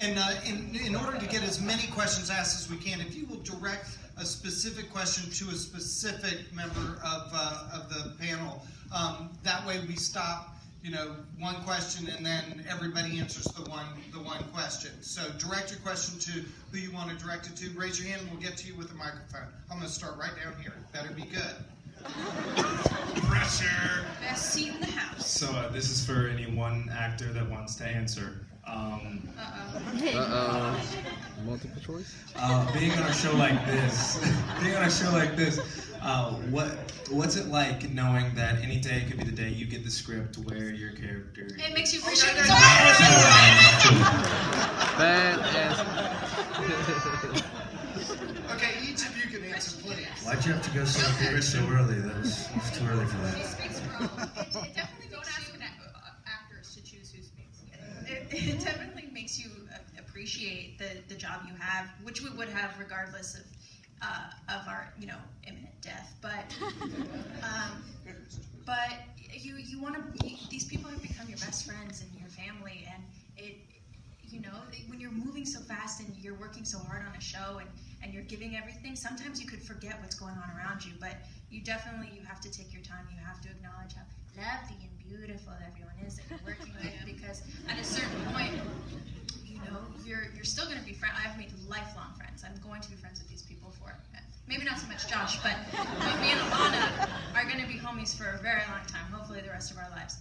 And in order to get as many questions asked as we can, if you will direct a specific question to a specific member of the panel, that way we stop, one question and then everybody answers the one question. So direct your question to who you want to direct it to. Raise your hand and we'll get to you with a microphone. I'm going to start right down here. Better be good. Pressure. Best seat in the house. So this is for any one actor that wants to answer. Multiple choice? Being on a show like this, what's it like knowing that any day could be the day you get the script where your character... It makes you appreciate the Okay, each of you can answer, please. Why'd you have to go so early? It's too early for that. It speaks for all. It definitely don't ask actors to choose who speaks. It definitely makes you appreciate the job you have, which we would have regardless of our imminent death. But you want to. These people have become your best friends and your family, and when you're moving so fast and you're working so hard on a show and you're giving everything, sometimes you could forget what's going on around you, but you have to take your time. You have to acknowledge how lovely and beautiful everyone is that you're working with, because at a certain point, you're still going to be friends. I've made lifelong friends. I'm going to be friends with these people for, maybe not so much Josh, but me and Alana are going to be homies for a very long time, hopefully the rest of our lives.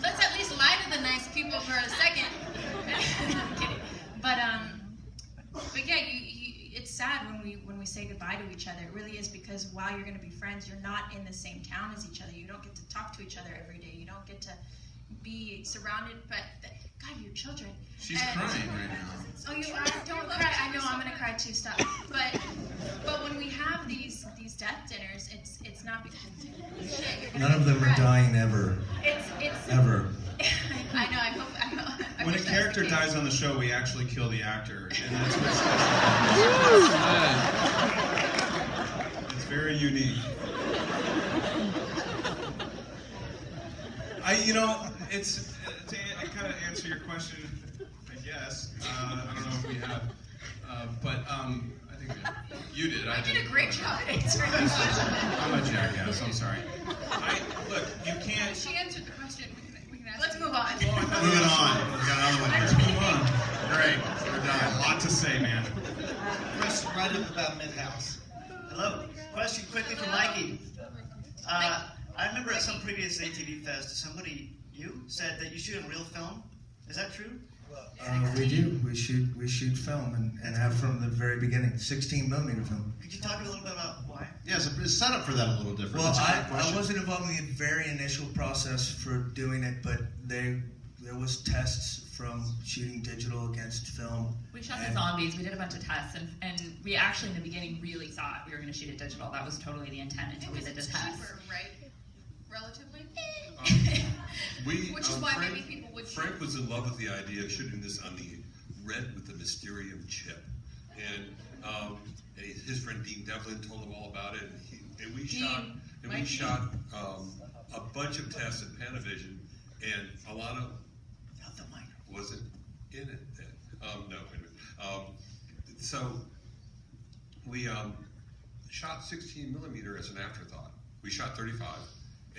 Let's at least lie to the nice people for a second. I'm kidding. But yeah, it's sad when we say goodbye to each other. It really is, because while you're going to be friends, you're not in the same town as each other. You don't get to talk to each other every day. You don't get to be surrounded. But God, your children. She's crying right now. Oh, you are? Don't cry. I know I'm going to cry too. Stop. But when we have these death dinners, it's not because None of them are dying ever. Ever. I know. I hope. When a character dies on the show, we actually kill the actor, and that's what's it's very unique. It's to kind of answer your question, I guess. I don't know if we have, but I think you did. I did a great job answering the question. I'm a jackass. I'm sorry. Look, you can't. She answered the question. Let's move on. Moving on. We got another one here. Let's move on. Great. We're done. A lot to say, man. Question right up about Midhouse. Hello. Question quickly from Mikey. I remember at some previous aTVfest, somebody, you, said that you shoot in real film. Is that true? We do. We shoot film and have from the very beginning, 16mm film. Could you talk a little bit about why? Yeah, so the setup for that a little different. Well, I wasn't involved in the very initial process for doing it, but there was tests from shooting digital against film. We shot the zombies. We did a bunch of tests, and we actually in the beginning really thought we were going to shoot it digital. That was totally the intent until we did the test. Cheaper, right? Relatively. Which is why maybe people would. Frank was in love with the idea of shooting this on the red with the Mysterium chip, and his friend Dean Devlin told him all about it, and we shot a bunch of tests in Panavision, and Alana wasn't in it then. So we shot 16mm as an afterthought. We shot 35.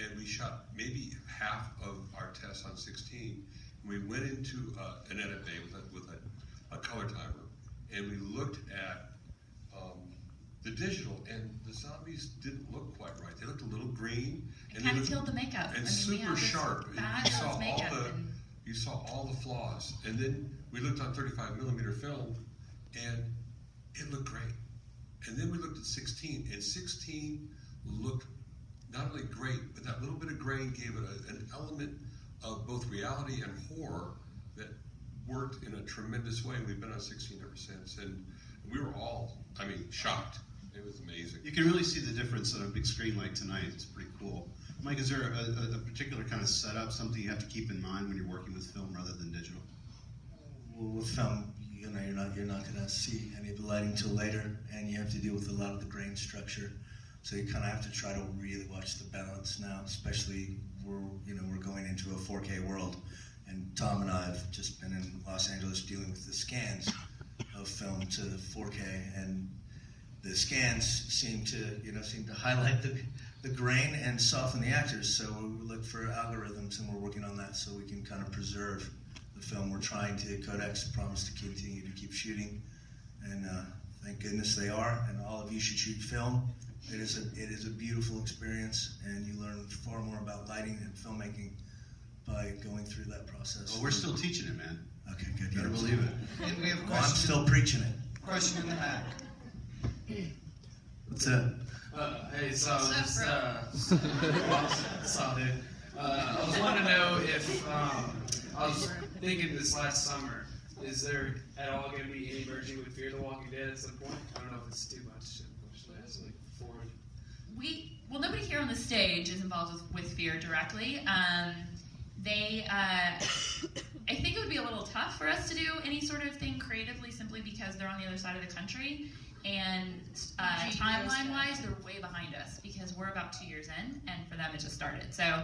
And we shot maybe half of our tests on 16. We went into an edit bay with a color timer, and we looked at the digital, and the zombies didn't look quite right. They looked a little green. It kind of killed the makeup. And super sharp. You saw all the flaws. And then we looked on 35mm film, and it looked great. And then we looked at 16, and 16 looked not only great, but that little bit of grain gave it an element of both reality and horror that worked in a tremendous way. We've been on 16 ever since, and we were all, shocked. It was amazing. You can really see the difference on a big screen like tonight. It's pretty cool. Mike, is there a particular kind of setup, something you have to keep in mind when you're working with film rather than digital? Well, with film, you're not going to see any of the lighting till later, and you have to deal with a lot of the grain structure. So you kind of have to try to really watch the balance now, especially we're going into a 4K world, And Tom and I have just been in Los Angeles dealing with the scans of film to 4K, and the scans seem to highlight the grain and soften the actors. So we look for algorithms, and we're working on that so we can kind of preserve the film. We're trying to. Kodak's promised to continue to keep shooting, and thank goodness they are. And all of you should shoot film. It is a beautiful experience, and you learn far more about lighting and filmmaking by going through that process. Well, we're still teaching it, man. Okay, good. You better believe it. And we have a Well, I'm question. still preaching it. Question in the back. What's that? Hey, so What's up, saw it. I was wanting to know if I was thinking this last summer, is there at all going to be any merging with Fear the Walking Dead at some point? I don't know if it's too much to ask, like forward. Nobody here on the stage is involved with Fear directly. I think it would be a little tough for us to do any sort of thing creatively simply because they're on the other side of the country. And timeline-wise, they're way behind us because we're about 2 years in, and for them it just started. So,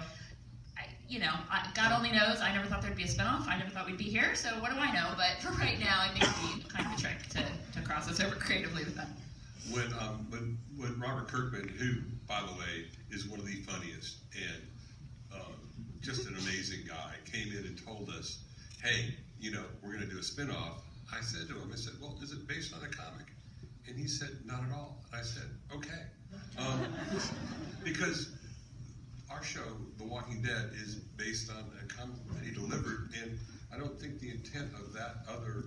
God only knows. I never thought there'd be a spinoff. I never thought we'd be here. So what do I know? But for right now, I think it'd be kind of a trick to cross us over creatively with them. When Robert Kirkman, who, by the way, is one of the funniest and just an amazing guy, came in and told us, hey, we're going to do a spinoff. I said to him, well, is it based on a comic? And he said, not at all. And I said, okay. Because our show, The Walking Dead, is based on a comic that he delivered, and I don't think the intent of that other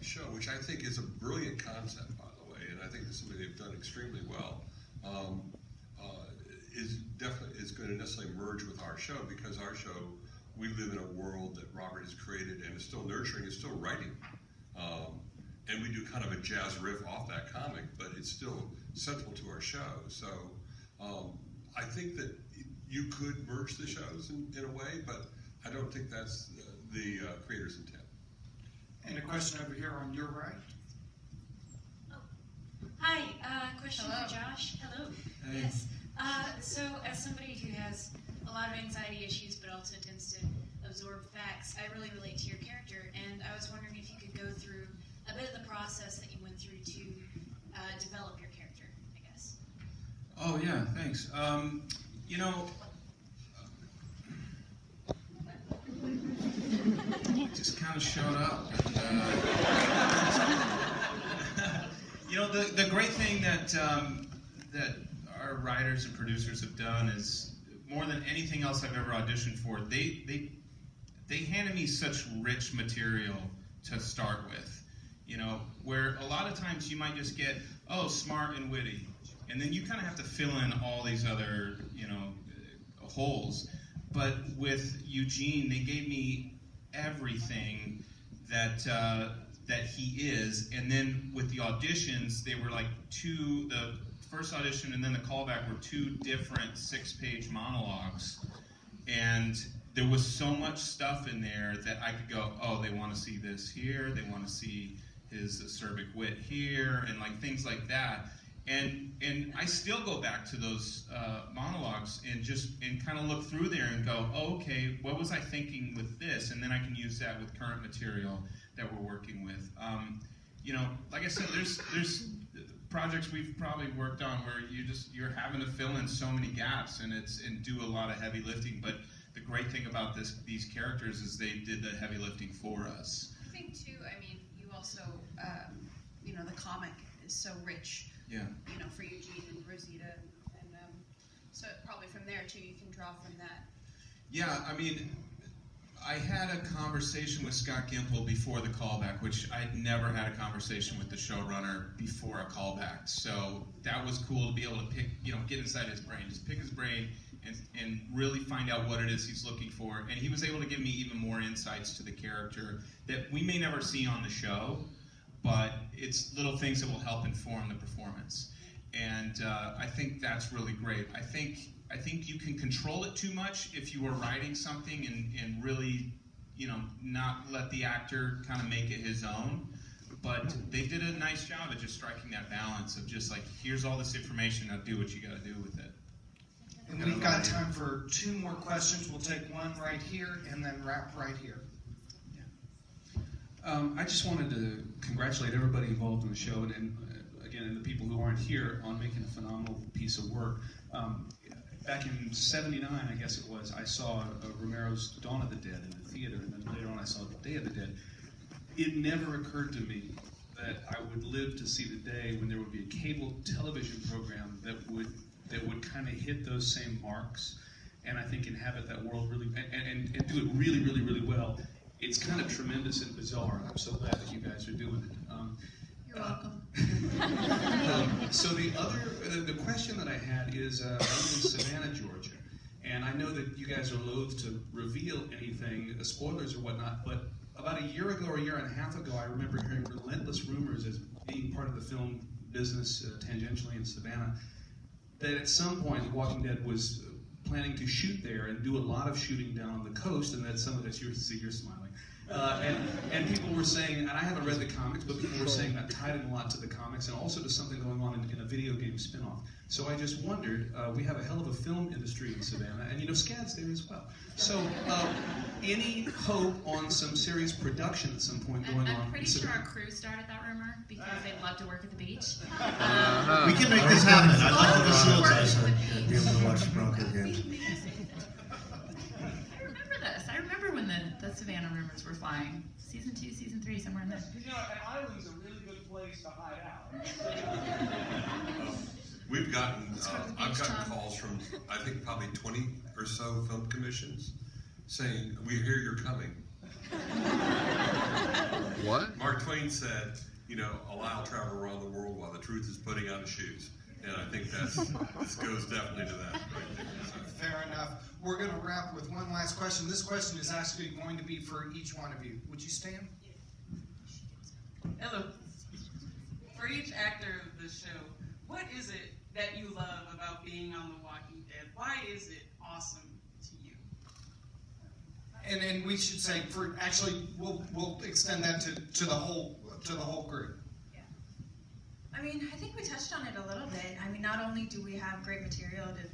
show, which I think is a brilliant concept, by the way, and I think it's something they've done extremely well, is going to necessarily merge with our show, because our show, we live in a world that Robert has created and is still nurturing, is still writing. And we do kind of a jazz riff off that comic, but it's still central to our show. So I think that you could merge the shows in a way, but I don't think that's the creator's intent. And a question over here on your right. Hi, question Hello. for Josh. Hello. Hey. Yes. So, as somebody who has a lot of anxiety issues but also tends to absorb facts, I really relate to your character, and I was wondering if you could go through a bit of the process that you went through to develop your character, I guess. Oh yeah, thanks. Just kind of showed up. The great thing that our writers and producers have done is, more than anything else I've ever auditioned for, they handed me such rich material to start with. Where a lot of times you might just get, smart and witty, and then you kind of have to fill in all these other, holes. But with Eugene, they gave me everything that he is, and then with the auditions, they were like the first audition and then the callback were 2 different 6-page monologues, and there was so much stuff in there that I could go, they want to see this here, they want to see his acerbic wit here, and like things like that. And I still go back to those monologues and kind of look through there and go, okay, what was I thinking with this? And then I can use that with current material that we're working with. Like I said, there's projects we've probably worked on where you're having to fill in so many gaps and do a lot of heavy lifting. But the great thing about these characters is they did the heavy lifting for us. I think too, you also, the comic is so rich. Yeah. For Eugene and Rosita, and so probably from there too, you can draw from that. Yeah, I had a conversation with Scott Gimple before the callback, which I'd never had a conversation with the showrunner before a callback. So that was cool to be able to pick, get inside his brain, just pick his brain and really find out what it is he's looking for. And he was able to give me even more insights to the character that we may never see on the show, but it's little things that will help inform the performance. And I think that's really great. I think you can control it too much if you are writing something and really, not let the actor kind of make it his own. But they did a nice job of just striking that balance of just like, here's all this information, now do what you got to do with it. And we've got time for 2 more questions. We'll take one right here and then wrap right here. I just wanted to congratulate everybody involved in the show, and again, and the people who aren't here on making a phenomenal piece of work. Back in '79, I guess it was, I saw Romero's Dawn of the Dead in the theater, and then later on I saw Day of the Dead. It never occurred to me that I would live to see the day when there would be a cable television program that would kind of hit those same marks, and I think inhabit that world really, and do it really, really, really well. It's kind of tremendous and bizarre, and I'm so glad that you guys are doing it. You're welcome. So the question that I had is, I live in Savannah, Georgia, and I know that you guys are loath to reveal anything, spoilers or whatnot, but about a year ago or a year and a half ago, I remember hearing relentless rumors as being part of the film business tangentially in Savannah, that at some point The Walking Dead was planning to shoot there and do a lot of shooting down on the coast, and that some of this, you're smiling. And people were saying, and I haven't read the comics, but people were saying that tied in a lot to the comics and also to something going on in a video game spin-off. So I just wondered, we have a hell of a film industry in Savannah, and SCAD's there as well. So any hope on some serious production at some point going on? I'm pretty sure our crew started that rumor because they'd love to work at the beach. We can make this happen. I'd like to go see you guys and be able to watch the Bronco games. I remember when the Savannah rumors were flying. Season 2, Season 3, somewhere in there. An island's a really good place to hide out. We've gotten, I've gotten calls from, I think probably 20 or so film commissions saying, we hear you're coming. What? Mark Twain said, allow travel around the world while the truth is putting on shoes. And I think this goes definitely to that right there. So. Fair enough. We're going to wrap with one last question. This question is actually going to be for each one of you. Would you stand? Hello. For each actor of the show, what is it that you love about being on The Walking Dead? Why is it awesome to you? And we should say, we'll extend that to the whole group. I mean, I think we touched on it a little bit. I mean, not only do we have great material to,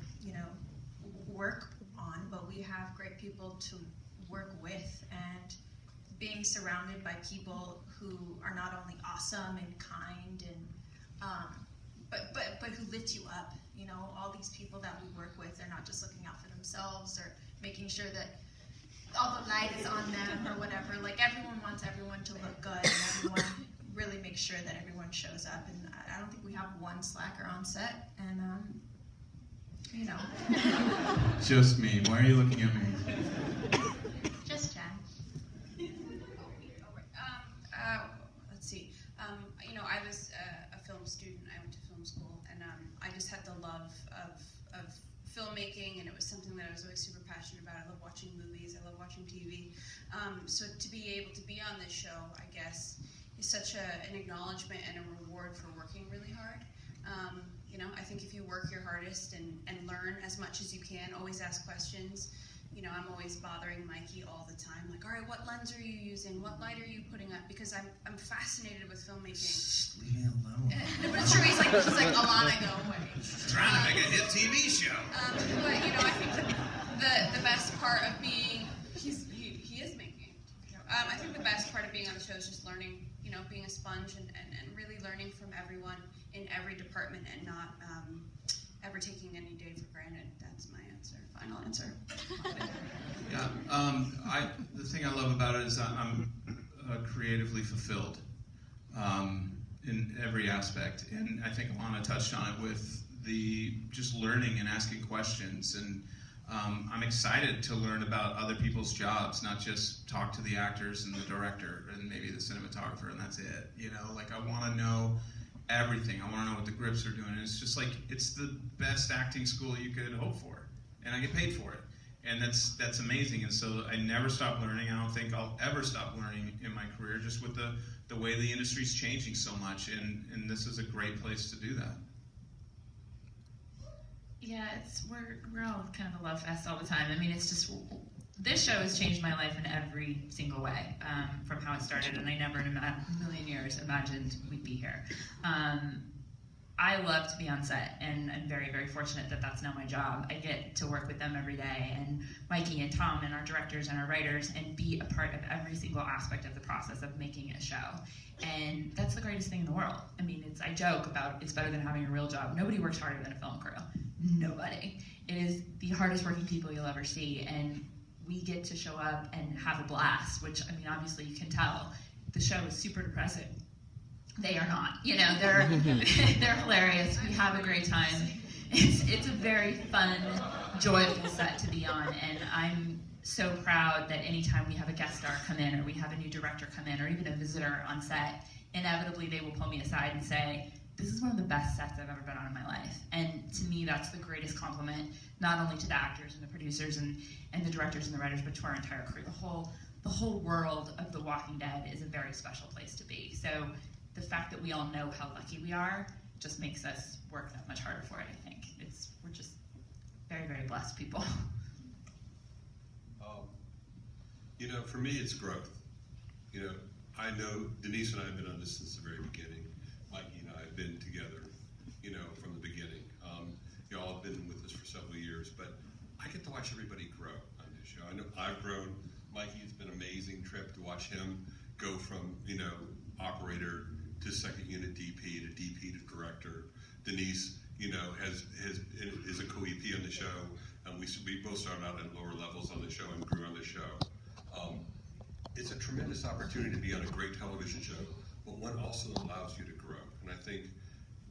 work on, but we have great people to work with, and being surrounded by people who are not only awesome and kind and but who lift you up. All these people that we work with, they're not just looking out for themselves or making sure that all the light is on them or whatever. Like, everyone wants everyone to look good, and everyone really makes sure that everyone shows up. And I don't think we have one slacker on set, and Just me. Why are you looking at me? Just Jen. Let's see. I was a film student. I went to film school, and I just had the love of filmmaking, and it was something that I was always super passionate about. I love watching movies. I love watching TV. So to be able to be on this show, I guess, is such an acknowledgement and a reward for working really hard. I think if you work your hardest and learn as much as you can, always ask questions. I'm always bothering Mikey all the time, like, all right, what lens are you using? What light are you putting up? Because I'm fascinated with filmmaking. Leave me alone. But it's true, he's like, Alana, go away. Trying to make a hit TV show. But I think the best part of being, he is making it. I think the best part of being on the show is just learning, being a sponge and really learning from everyone in every department and not ever taking any day for granted. That's my answer, final answer. Yeah, the thing I love about it is that I'm creatively fulfilled in every aspect, and I think Alana touched on it with the just learning and asking questions, and I'm excited to learn about other people's jobs, not just talk to the actors and the director and maybe the cinematographer, and that's it. I want to know everything. I want to know what the grips are doing. And it's just it's the best acting school you could hope for, and I get paid for it, and that's amazing. And so I never stop learning. I don't think I'll ever stop learning in my career, just with the way the industry's changing so much, and this is a great place to do that. Yeah, we're all kind of a love fest all the time. I mean, it's just, this show has changed my life in every single way, from how it started, and I never in a million years imagined we'd be here. I love to be on set, and I'm very, very fortunate that that's now my job. I get to work with them every day, and Mikey and Tom and our directors and our writers, and be a part of every single aspect of the process of making a show. And that's the greatest thing in the world. I mean, I joke about it's better than having a real job. Nobody works harder than a film crew. Nobody. It is the hardest working people you'll ever see, and we get to show up and have a blast, which, I mean, obviously you can tell. The show is super depressing. They are not, you know, they're hilarious. We have a great time. It's a very fun, joyful set to be on, and I'm so proud that anytime we have a guest star come in, or we have a new director come in, or even a visitor on set, inevitably they will pull me aside and say, this is one of the best sets I've ever been on in my life. And to me, that's the greatest compliment, not only to the actors and the producers and the directors and the writers, but to our entire crew. The whole world of The Walking Dead is a very special place to be. So the fact that we all know how lucky we are just makes us work that much harder for it, I think. We're just very, very blessed people. You know, for me, it's growth. You know, I know Denise and I have been on this since the very beginning. Mikey and I have been together, you know, from the beginning. You all have been with us for several years, but I get to watch everybody grow on this show. I know I've grown. Mikey, it's been an amazing trip to watch him go from, you know, operator to second unit DP to director. Denise, you know, is a co-EP on the show, and we both started out at lower levels on the show and grew on the show. It's a tremendous opportunity to be on a great television show, but one also allows you to grow. And I think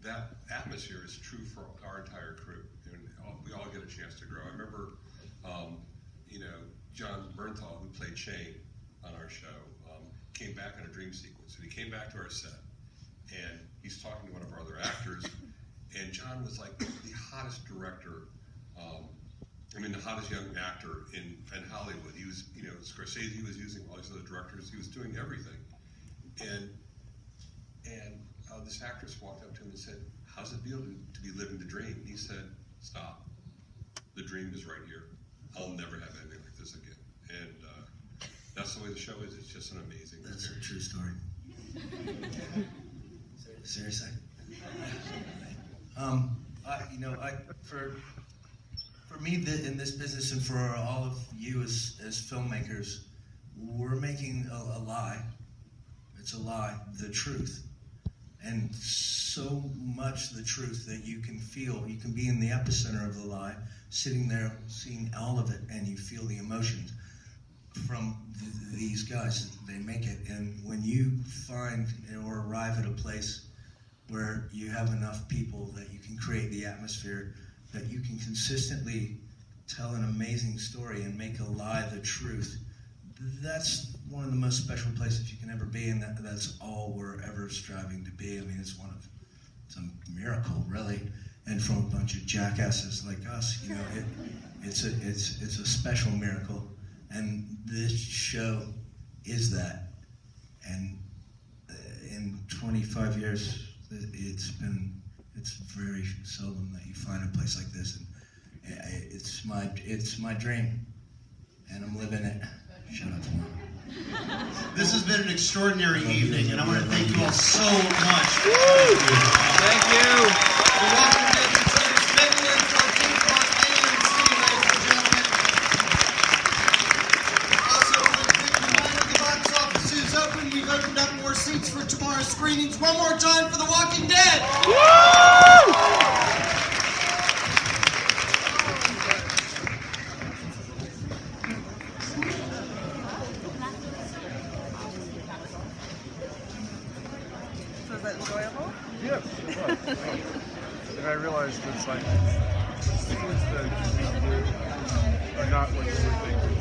that atmosphere is true for our entire crew. And we all get a chance to grow. I remember, you know, John Bernthal, who played Shane on our show, came back on a dream sequence. And he came back to our set, and he's talking to one of our other actors, and John was like the hottest director, the hottest young actor in Hollywood. He was, you know, Scorsese was using all these other directors. He was doing everything. And this actress walked up to him and said, how's it feel to be living the dream? And he said, stop. The dream is right here. I'll never have anything like this again. And that's the way the show is. It's just an amazing That's experience. a true story. Seriously. For me, in this business, and for all of you as filmmakers, we're making a lie. It's a lie, the truth. And so much the truth that you can feel. You can be in the epicenter of the lie, sitting there, seeing all of it, and you feel the emotions from these guys. They make it. And when you find or arrive at a place where you have enough people that you can create the atmosphere, that you can consistently tell an amazing story and make a lie the truth, that's one of the most special places you can ever be, and that's all we're ever striving to be. I mean, it's a miracle, really. And from a bunch of jackasses like us, you know, it's a special miracle. And this show is that. And in 25 years, it's very seldom that you find a place like this. And it's my dream, and I'm living it. Shut up. This has been an extraordinary evening, and I want to thank you all so much. Thank you. The Walking Dead features February 14th, Los Angeles, ladies and gentlemen. Also, a quick reminder, the box office is open. We've opened up more seats for tomorrow's screenings. One more time for The Walking Dead. Was that enjoyable? Yes, it was. And I realized it's like, things that you do are not what you would think.